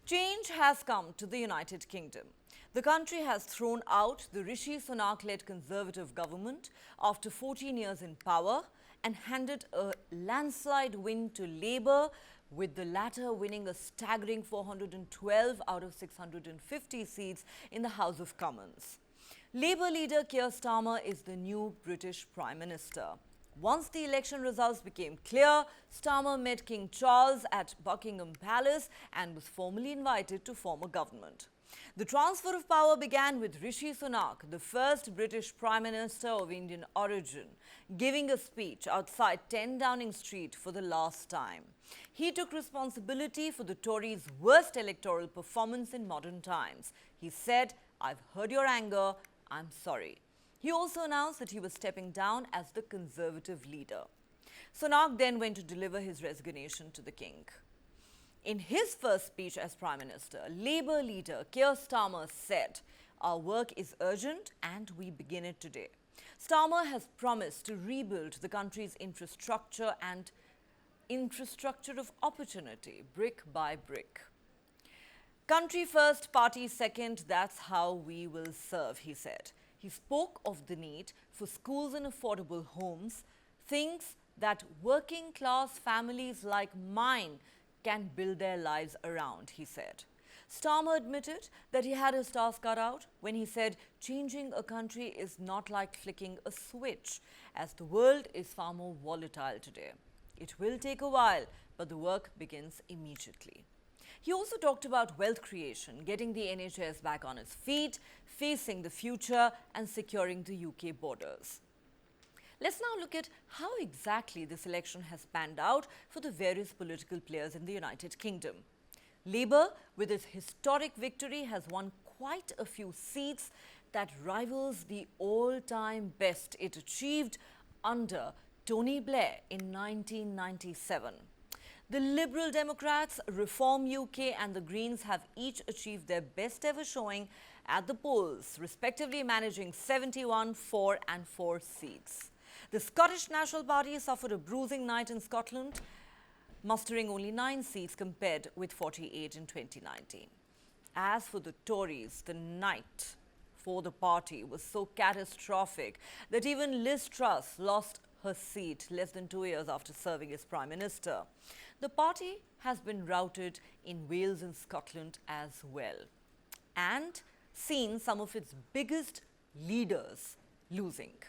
Change has come to the United Kingdom. The country has thrown out the Rishi Sunak-led Conservative government after 14 years in power and handed a landslide win to Labour, with the latter winning a staggering 412 out of 650 seats in the House of Commons. Labour leader Keir Starmer is the new British Prime Minister. Once the election results became clear, Starmer met King Charles at Buckingham Palace and was formally invited to form a government. The transfer of power began with Rishi Sunak, the first British Prime Minister of Indian origin, giving a speech outside 10 Downing Street for the last time. He took responsibility for the Tories' worst electoral performance in modern times. He said, "I've heard your anger, I'm sorry." He also announced that he was stepping down as the Conservative leader. Sunak then went to deliver his resignation to the king. In his first speech as Prime Minister, Labour leader Keir Starmer said, "Our work is urgent and we begin it today." Starmer has promised to rebuild the country's infrastructure and infrastructure of opportunity, brick by brick. "Country first, party second, that's how we will serve," he said. He spoke of the need for schools and affordable homes, things that working class families like mine can build their lives around, he said. Starmer admitted that he had his task cut out when he said changing a country is not like flicking a switch, as the world is far more volatile today. It will take a while, but the work begins immediately. He also talked about wealth creation, getting the NHS back on its feet, facing the future and securing the UK borders. Let's now look at how exactly this election has panned out for the various political players in the United Kingdom. Labour, with its historic victory, has won quite a few seats that rivals the all-time best it achieved under Tony Blair in 1997. The Liberal Democrats, Reform UK and the Greens have each achieved their best ever showing at the polls, respectively managing 71, 4 and 4 seats. The Scottish National Party suffered a bruising night in Scotland, mustering only 9 seats compared with 48 in 2019. As for the Tories, the night for the party was so catastrophic that even Liz Truss lost her seat less than 2 years after serving as Prime Minister. The party has been routed in Wales and Scotland as well, and seen some of its biggest leaders losing.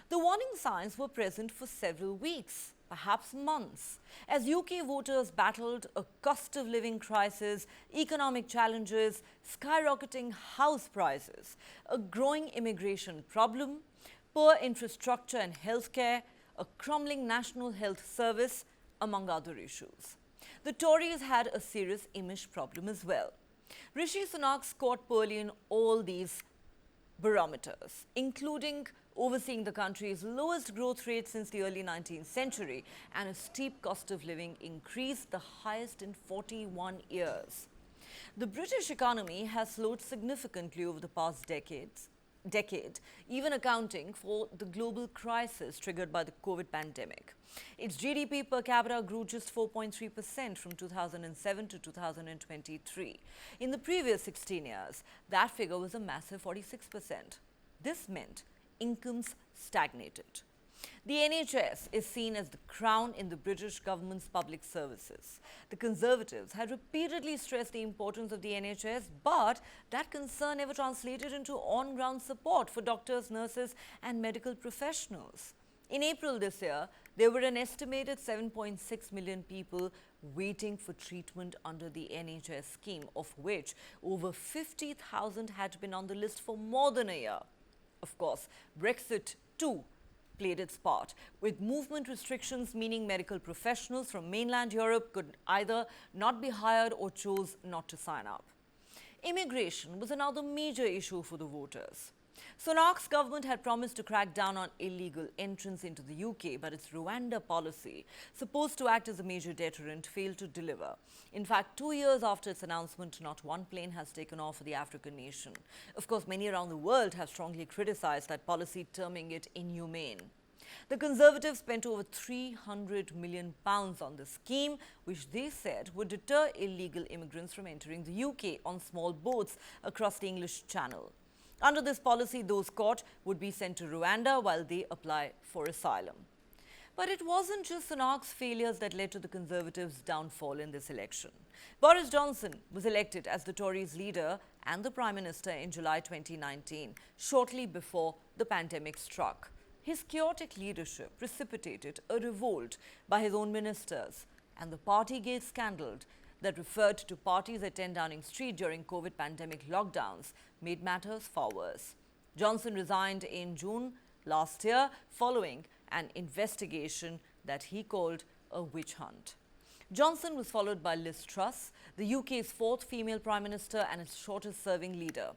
The warning signs were present for several weeks, perhaps months, as UK voters battled a cost of living crisis, economic challenges, skyrocketing house prices, a growing immigration problem, poor infrastructure and healthcare, a crumbling national health service, among other issues. The Tories had a serious image problem as well. Rishi Sunak scored poorly in all these barometers, including overseeing the country's lowest growth rate since the early 19th century and a steep cost of living increase, the highest in 41 years. The British economy has slowed significantly over the past decade, even accounting for the global crisis triggered by the COVID pandemic. Its GDP per capita grew just 4.3% from 2007 to 2023. In the previous 16 years, that figure was a massive 46%. This meant incomes stagnated. The NHS is seen as the crown in the British government's public services. The Conservatives had repeatedly stressed the importance of the NHS, but that concern never translated into on-ground support for doctors, nurses and medical professionals. In April this year, there were an estimated 7.6 million people waiting for treatment under the NHS scheme, of which over 50,000 had been on the list for more than a year. Of course, Brexit too played its part, with movement restrictions meaning medical professionals from mainland Europe could either not be hired or chose not to sign up. Immigration was another major issue for the voters. Sunak's government had promised to crack down on illegal entrance into the UK, but its Rwanda policy, supposed to act as a major deterrent, failed to deliver. In fact, 2 years after its announcement, not one plane has taken off for the African nation. Of course, many around the world have strongly criticized that policy, terming it inhumane. The Conservatives spent over £300 million on the scheme, which they said would deter illegal immigrants from entering the UK on small boats across the English Channel. Under this policy, those caught would be sent to Rwanda while they apply for asylum. But it wasn't just Sunak's failures that led to the Conservatives' downfall in this election. Boris Johnson was elected as the Tories' leader and the Prime Minister in July 2019, shortly before the pandemic struck. His chaotic leadership precipitated a revolt by his own ministers, and the Partygate scandal that referred to parties at 10 Downing Street during COVID pandemic lockdowns made matters far worse. Johnson resigned in June last year following an investigation that he called a witch hunt. Johnson was followed by Liz Truss, the UK's fourth female Prime Minister and its shortest-serving leader.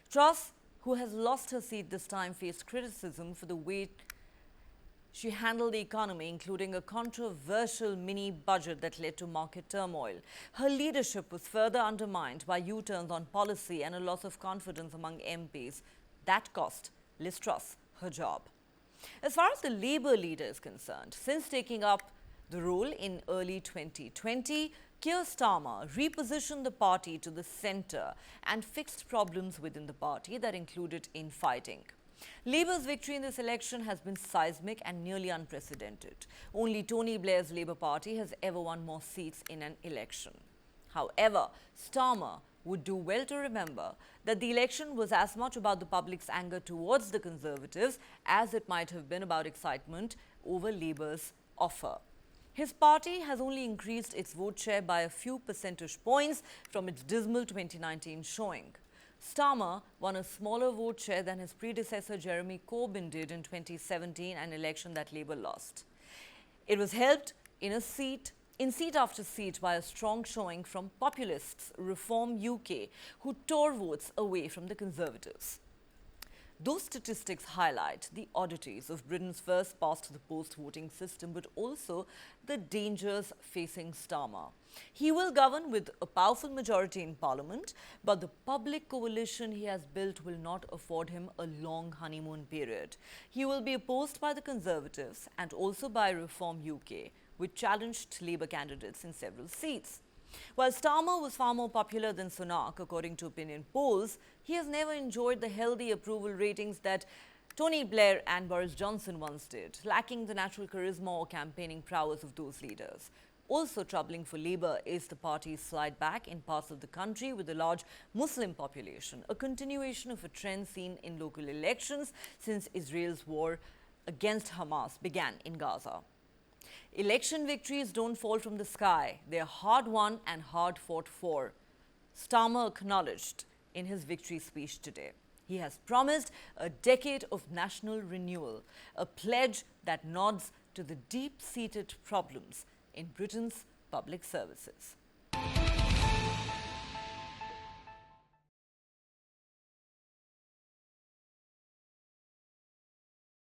Truss, who has lost her seat this time, faced criticism for the way she handled the economy, including a controversial mini-budget that led to market turmoil. Her leadership was further undermined by U-turns on policy and a loss of confidence among MPs. That cost Liz Truss her job. As far as the Labour leader is concerned, since taking up the role in early 2020, Keir Starmer repositioned the party to the centre and fixed problems within the party that included infighting. Labour's victory in this election has been seismic and nearly unprecedented. Only Tony Blair's Labour Party has ever won more seats in an election. However, Starmer would do well to remember that the election was as much about the public's anger towards the Conservatives as it might have been about excitement over Labour's offer. His party has only increased its vote share by a few percentage points from its dismal 2019 showing. Starmer won a smaller vote share than his predecessor Jeremy Corbyn did in 2017, an election that Labour lost. It was helped in seat after seat by a strong showing from populists Reform UK, who tore votes away from the Conservatives. Those statistics highlight the oddities of Britain's first past-the-post voting system, but also the dangers facing Starmer. He will govern with a powerful majority in Parliament, but the public coalition he has built will not afford him a long honeymoon period. He will be opposed by the Conservatives and also by Reform UK, which challenged Labour candidates in several seats. While Starmer was far more popular than Sunak, according to opinion polls, he has never enjoyed the healthy approval ratings that Tony Blair and Boris Johnson once did, lacking the natural charisma or campaigning prowess of those leaders. Also troubling for Labour is the party's slide back in parts of the country with a large Muslim population, a continuation of a trend seen in local elections since Israel's war against Hamas began in Gaza. Election victories don't fall from the sky. They are hard won and hard fought for. Starmer acknowledged in his victory speech today. He has promised a decade of national renewal, a pledge that nods to the deep-seated problems in Britain's public services.